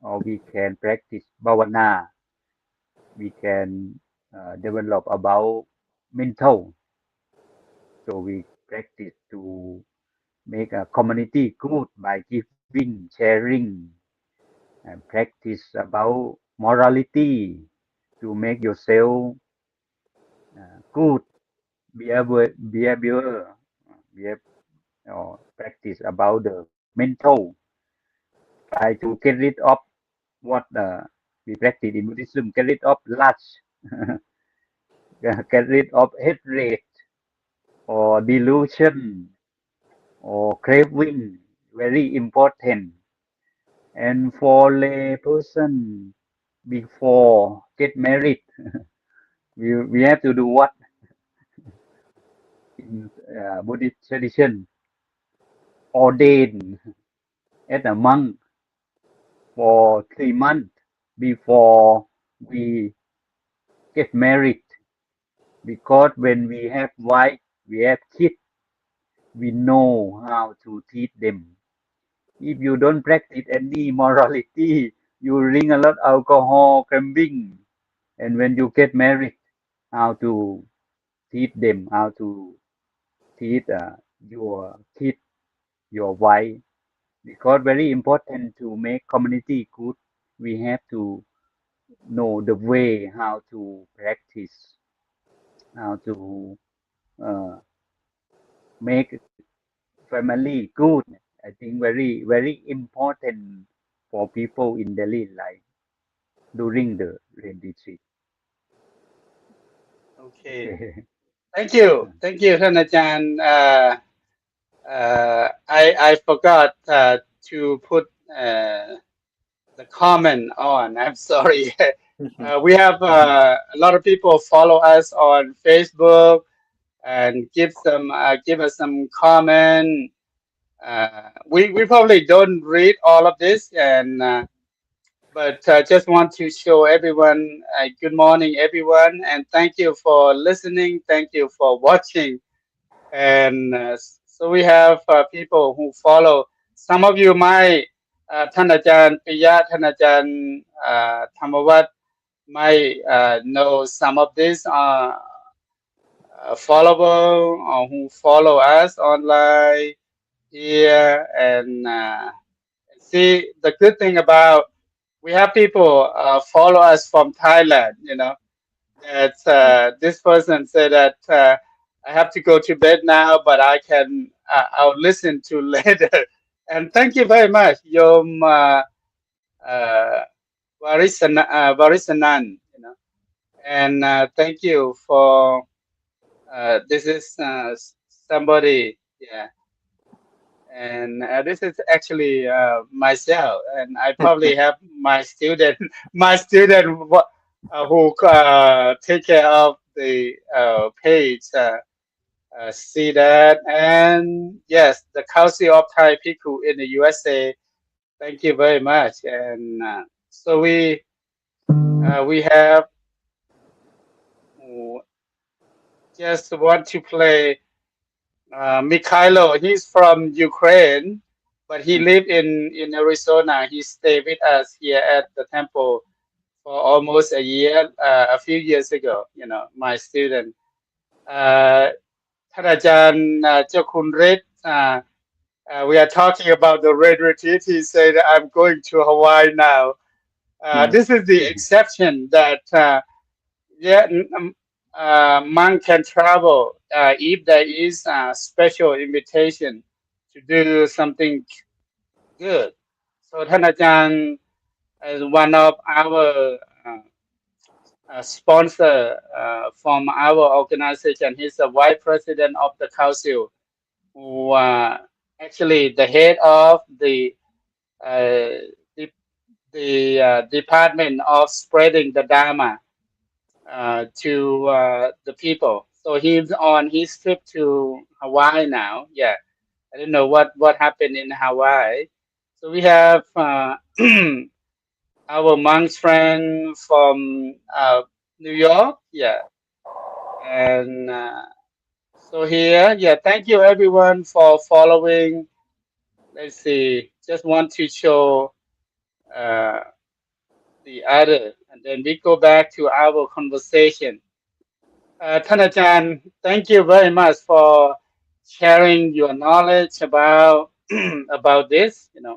or we can practice bhavana. We can develop about mental. So we practice to make a community good by giving, sharing, and practice about morality to make yourself good behavior, or practice about the mental. Try to get rid of what we practice in Buddhism, get rid of lust, get rid of hatred or delusion or craving, very important. And for lay person, before get married, we have to do what in Buddhist tradition, ordain as a monk for 3 months before we get married. Because when we have wife, we have kids, we know how to teach them. If you don't practice any morality, you drink a lot alcohol, gambling, and when you get married, how to teach them, how to teach your kid, your wife, because very important to make community good. We have to know the way how to practice, how to uh, make family good. I think very important for people in daily life during the rain retreat. Okay. Okay. Thank you, ท่านอาจารย์I forgot to put the comment on. I'm sorry. We have a lot of people follow us on Facebook and give us some comment. We probably don't read all of this, and but just want to show everyone good morning, everyone, and thank you for listening. Thank you for watching. And so we have people who follow. Some of you might, ท่านอาจารย์ปิยะท่านอาจารย์ธรรมวัฒน์ might know some of this follower who follow us online here. And see, the good thing about we have people follow us from Thailand, you know. That this person said that I have to go to bed now, but I'll listen to later. And thank you very much, Yom uh, Varisanan, you know. And thank you for this is somebody, yeah. And this is actually myself, and I probably have my student, my student who take care of the page. See that, and yes, the Council of Thai People in the USA. Thank you very much. And so we have uh, just want to play Mikhailo. He's from Ukraine, but he lived in Arizona. He stayed with us here at the temple for almost a year, a few years ago. You know, my student. Uh, ท่านอาจารย์เจ้าคุณฤทธิ์ we are talking about the red retreat. He said, I'm going to Hawaii now. This is the exception that, yeah, monk can travel if there is a special invitation to do something good. So ท่านอาจารย์ is one of our sponsor from our organization. He's the vice president of the council, who actually the head of uh, the, the department of spreading the Dharma to the people. So he's on his trip to Hawaii now. Yeah, I don't know what happened in Hawaii. So we have our monks friend from New York. Yeah, and so here, yeah, thank you everyone for following. Let's see, just want to show uh, the other, and then we go back to our conversation. ท่านอาจารย์ thank you very much for sharing your knowledge about about this. You know,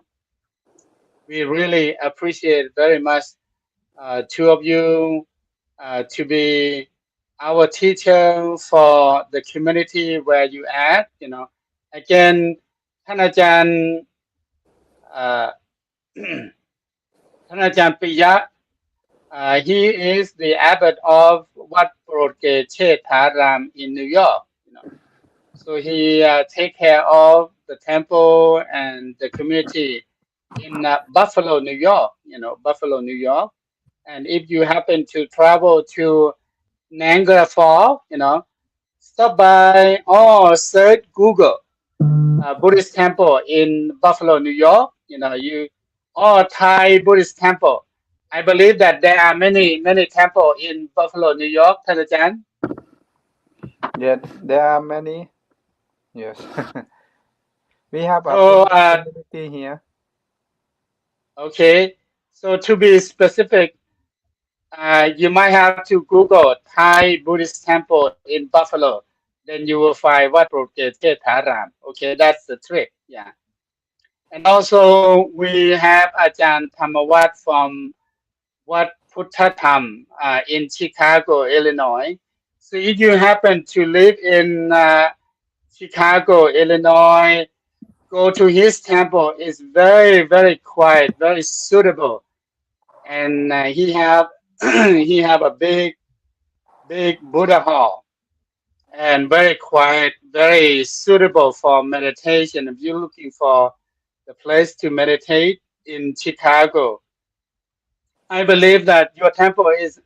we really appreciate very much two of you to be our teacher for the community where you at. You know, again, ท่านอาจารย์ uh, ท่านอาจารย์ปิยะ he is the abbot of Wat Phorotgate Chetharam in New York. You know, so he take care of the temple and the community in Buffalo, New York. You know, Buffalo, New York. And if you happen to travel to Niagara Falls, you know, stop by or search Google Buddhist temple in Buffalo, New York. You know, you or Thai Buddhist temple. I believe that there are many temple in Buffalo, New York, ท่านอาจารย์ Yes, there are many. Yes. We have a So Buddhist community here. okay, So to be specific, you might have to Google Thai Buddhist temple in Buffalo. Then you will find what Prokete Tharam. Okay, that's the trick. Yeah. And also we have Ajahn Thamawat from Wat Puttatham in Chicago, Illinois. So if you happen to live in Chicago, Illinois, go to his temple. It's very, very quiet, very suitable, and he have he have a big Buddha hall and very quiet, very suitable for meditation. If you're looking for the place to meditate in Chicago, I believe that your temple is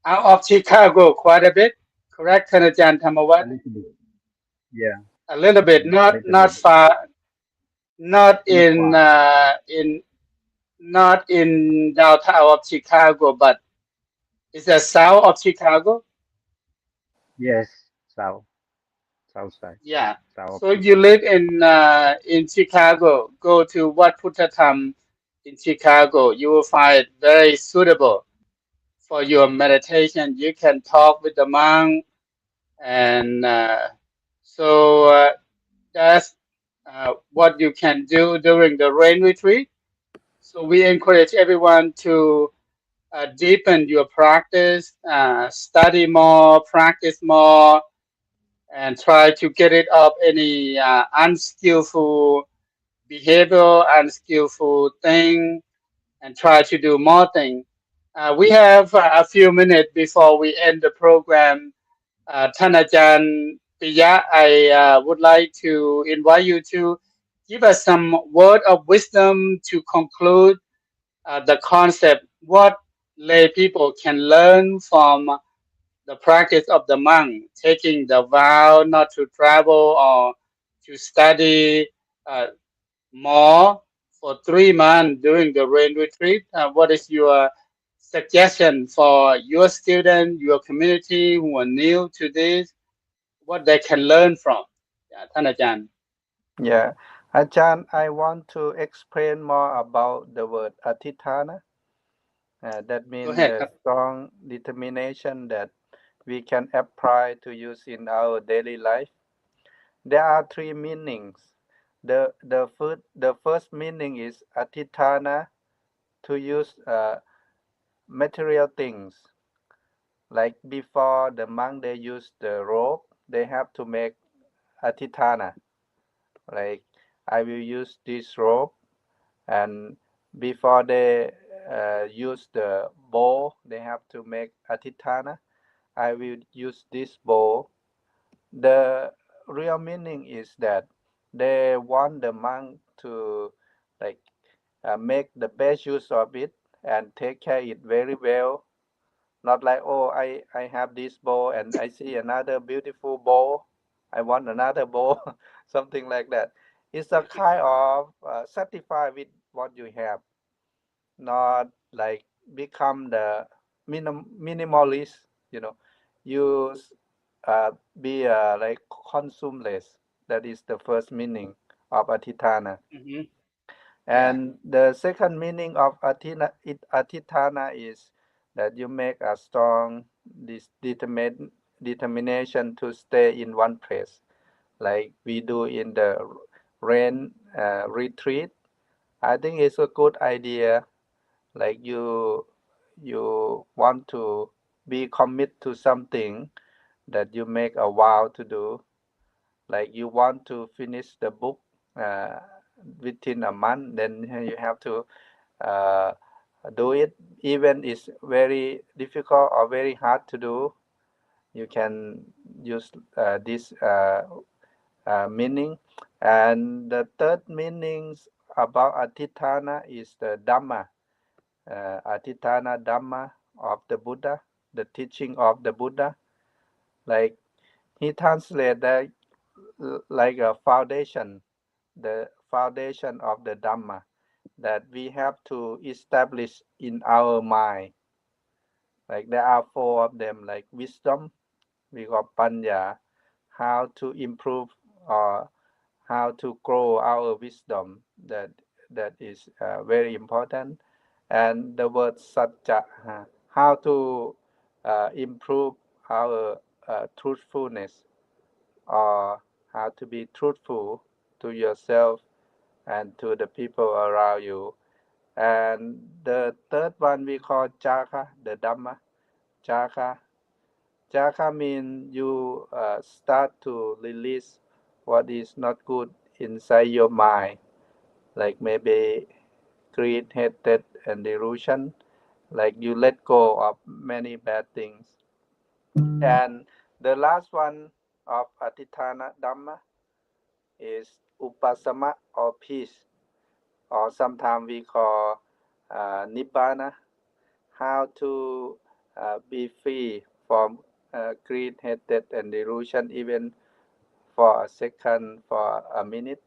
out of Chicago quite a bit. Correct, Thanajan A Thamawat? little bit. Yeah, A little bit, a not little bit. not far, not Not in far. not in downtown of Chicago, but it's the south of Chicago. Yes, south, south side, Yeah. south of So if you Chicago. live in Chicago, go to Wat Puttatham in Chicago. You will find it very suitable for your meditation. You can talk with the monk, and that's what you can do during the rain retreat. So we encourage everyone to deepen your practice, study more, practice more, and try to get rid of any unskillful behavior, unskillful thing, and try to do more things. We have a few minutes before we end the program. Thanajan Piya, I would like to invite you to give us some word of wisdom to conclude the concept. What lay people can learn from the practice of the monk, taking the vow not to travel or to study uh, more for 3 months during the rain retreat. What is your suggestion for your student, your community who are new to this, what they can learn from? Yeah, Thanajan. Yeah. Ajahn, I want to explain more about the word atitana. That Go means ahead. the strong determination that we can apply to use in our daily life. There are three meanings. The first meaning is atitana, to use material things. Like before the monk they use the rope, they have to make atitana. Like I will use this rope, and before they use the bow, they have to make atitana. I will use this bow. The real meaning is that they want the monk to like make the best use of it and take care it very well. Not like, oh, I have this bow and I see another beautiful bow, I want another bow, something like that. It's a kind of satisfied with what you have, not like become the minimalist, you know. You be like consumeless. That is the first meaning of atitana. Hmm. Yeah. And the second meaning of atitana is that you make a strong determination to stay in one place, like we do in the rain retreat. I think it's a good idea. Like you want to be commit to something that you make a vow to do. Like you want to finish the book uh, within a month, then you have to uh, do it, even it's very difficult or very hard to do. You can use this meaning. And the third meanings about atitana is the dhamma, atitana dhamma of the Buddha, the teaching of the Buddha. Like he translated that like a foundation, the foundation of the dhamma that we have to establish in our mind. Like there are four of them, like wisdom, we got panya, how to improve or how to grow our wisdom. That is very important. and the word satcha, how to improve our truthfulness, or how to be truthful to yourself and to the people around you. And the third one we call jaka, the Dhamma. Jaka. Jaka means you start to release what is not good inside your mind, like maybe greed, hatred, and delusion. Like you let go of many bad things. And the last one of Atitana Dhamma is Upasama, or peace, or sometimes we call Nibbana, how to be free from greed, hatred, and delusion, even for a second, for a minute.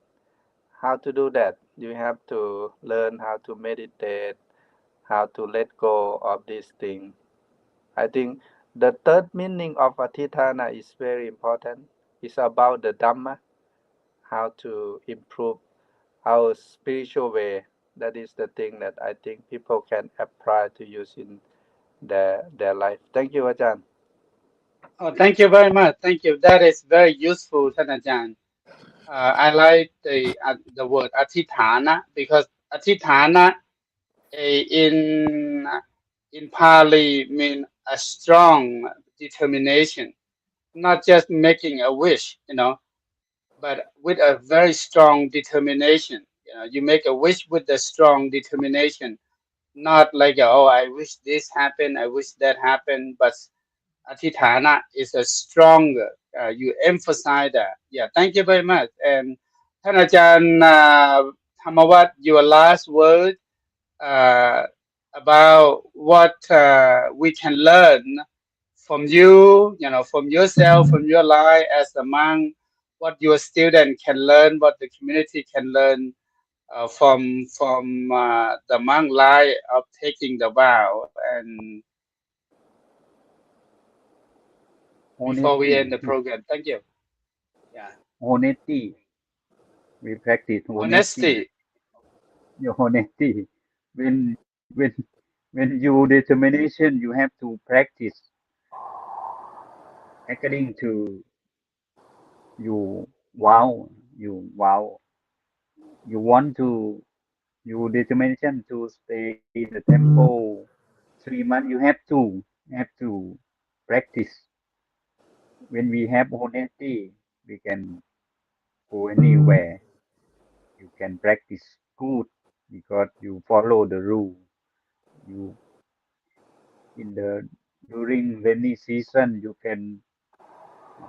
How to do that? You have to learn how to meditate, how to let go of these things. I think the third meaning of Atithana is very important. It's about the Dhamma, how to improve our spiritual way. That is the thing that I think people can apply to use in their life. Thank you, Ajahn. Oh, thank you very much. Thank you. That is very useful, Thanajan. I like the word atithana because atithana in Pali mean a strong determination, not just making a wish, but with a very strong determination. You make a wish with a strong determination, not like oh, I wish this happened, I wish that happened, but Atithana is a stronger. You emphasize that. Yeah, thank you very much. And Thanajan Thamawat, your last word uh, about what we can learn from you, from yourself, from your life as a monk, what your student can learn, what the community can learn from the monk life of taking the vow. And before we Honesty, end the program, thank you. Yeah, honesty. We practice honesty. honesty. Your honesty. When when when you determination, you have to practice according to you vow. You vow. You want to. You determination to stay in the temple 3 months. You have to practice. When we have honesty, we can go anywhere. You can practice good because you follow the rule. You in the during rainy season you can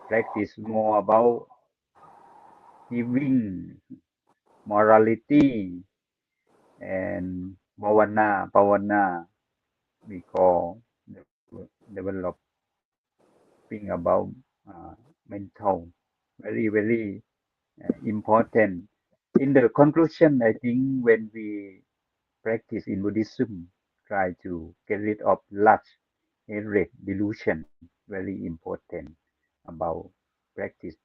practice more about giving, morality, and pavana we call developing about mental, very very important. In the conclusion, I think when we practice in Buddhism, try to get rid of lust, hatred, delusion, very important about practice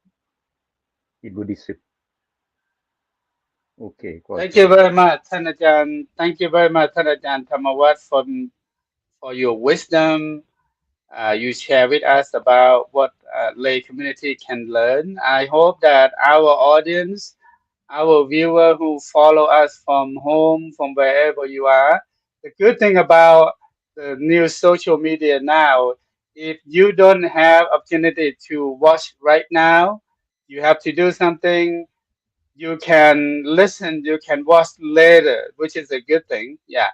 in Buddhism. Okay, Thank you question. very much, Thanajan. Thank you very much, Thanajan Thamawat, for your wisdom. You share with us about what lay community can learn. I hope that our audience, our viewer who follow us from home, from wherever you are, the good thing about the new social media now, if you don't have opportunity to watch right now, you have to do something. You can listen, you can watch later, which is a good thing. Yeah.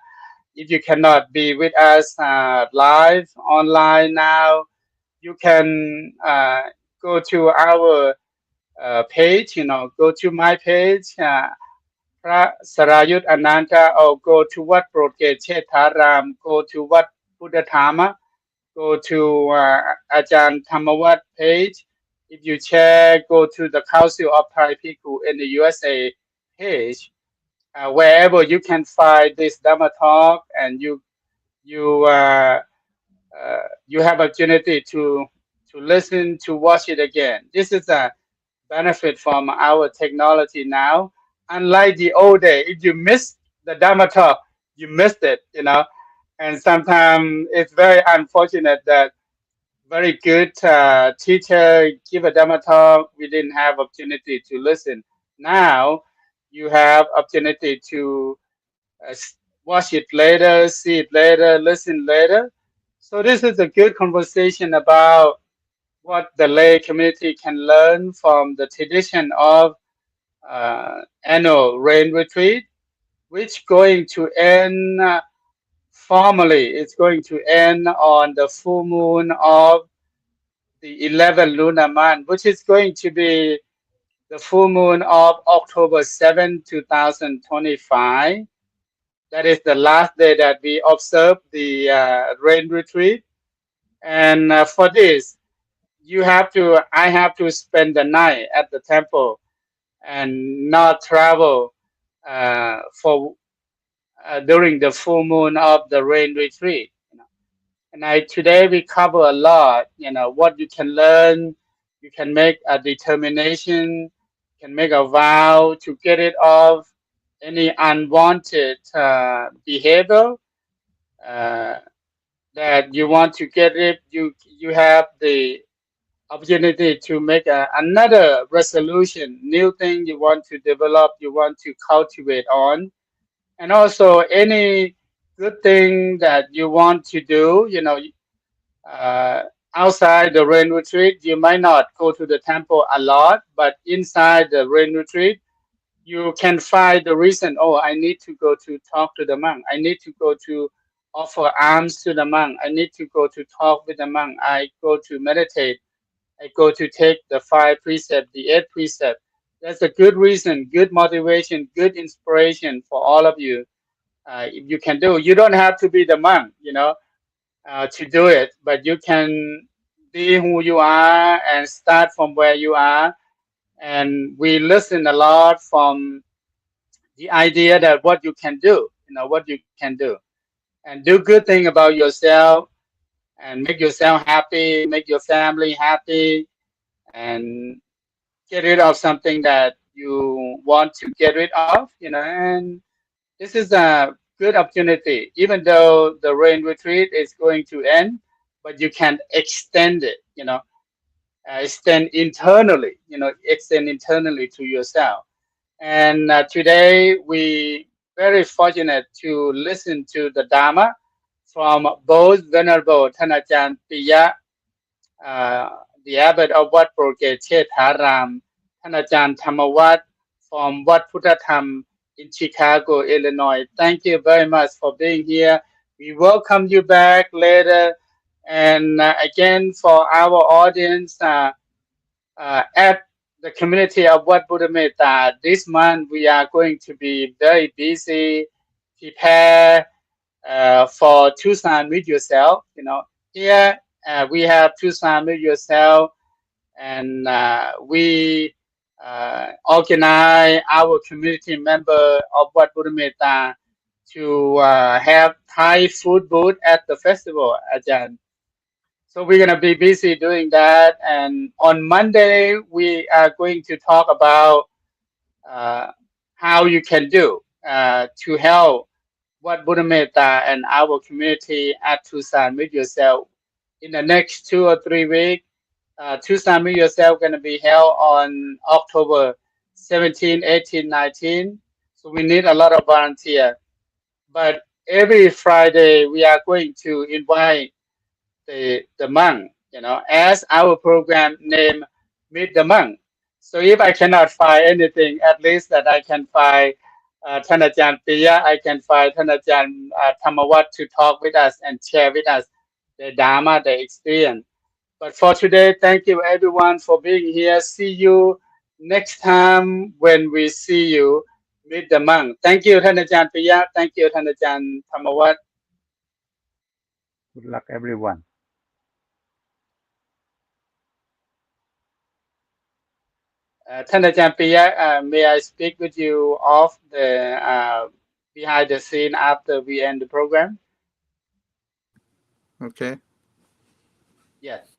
If you cannot be with us live online now, you can go to our page, go to my page, พระ Sarayut Ananta, or go to what Broadgate Chetharam, go to what Buddha Dhamma, go to Ajahn Thamawat page. If you share, go to the Council of Thai People in the USA page, wherever you can find this Dhamma talk, and you have opportunity to listen, to watch it again. This is a benefit from our technology now. Unlike the old day, if you miss the Dhamma talk, you missed it, and sometimes it's very unfortunate that very good teacher give a demo talk, we didn't have opportunity to listen. Now you have opportunity to watch it later, see it later, listen later. So this is a good conversation about what the lay community can learn from the tradition of annual rain retreat, which going to end formally. It's going to end on the full moon of the 11th lunar month, which is going to be the full moon of October 7, 2025. That is the last day that we observe the rain retreat. And for this, I have to spend the night at the temple and not travel for during the full moon of the rain retreat. And today we cover a lot, what you can learn. You can make a determination, can make a vow to get rid of any unwanted behavior uh, that you want to get rid. You have the opportunity to make another resolution, new thing you want to develop, you want to cultivate on, and also any good thing that you want to do. Uh, outside the rain retreat, you might not go to the temple a lot, but inside the rain retreat, you can find the reason. Oh, I need to go to talk to the monk. I need to go to offer alms to the monk. I need to go to talk with the monk. I go to meditate. I go to take the 5 precept, the 8 precept. That's a good reason, good motivation, good inspiration for all of you. If you can do, you don't have to be the monk, to do it, but you can be who you are and start from where you are. And we listen a lot from the idea that what you can do, what you can do, and do good thing about yourself and make yourself happy, make your family happy, and get rid of something that you want to get rid of, and this is a good opportunity, even though the rain retreat is going to end, but you can extend it, extend internally to yourself. And today we very fortunate to listen to the Dharma from both Venerable Thanachan Piya, uh, the abbot of Wat Purgate Haram, Thanachan Thamawat from Wat Puttatham in Chicago, Illinois. Thank you very much for being here. We welcome you back later. And again, for our audience, at the community of Wat Buddha Metta, this month we are going to be very busy, prepare for Tucson Meet Yourself. Here we have Tucson Meet Yourself, and we organize our community member of Wat Buddha Metta to have Thai food booth at the festival, Ajahn. So we're gonna be busy doing that, and on Monday we are going to talk about uh, how you can do to help what Buddha Metta and our community at Tucson Meet Yourself in the next 2 or 3 weeks. Tucson Meet Yourself going to be held on October 17, 18, 19. So we need a lot of volunteers. But every Friday we are going to invite the monk, as our program name Meet the Monk. So if I cannot find anything, at least that I can find Thanachan Piya, I can find Thanachan Thamawat to talk with us and share with us the Dharma, the experience. But for today, thank you everyone for being here. See you next time when we see you Meet the Monk. Thank you, Thanachan Piya. Thank you, Thanachan Thamawat. Good luck, everyone. Thanachan Piya, may I speak with you off the behind the scene after we end the program? Okay. Yes.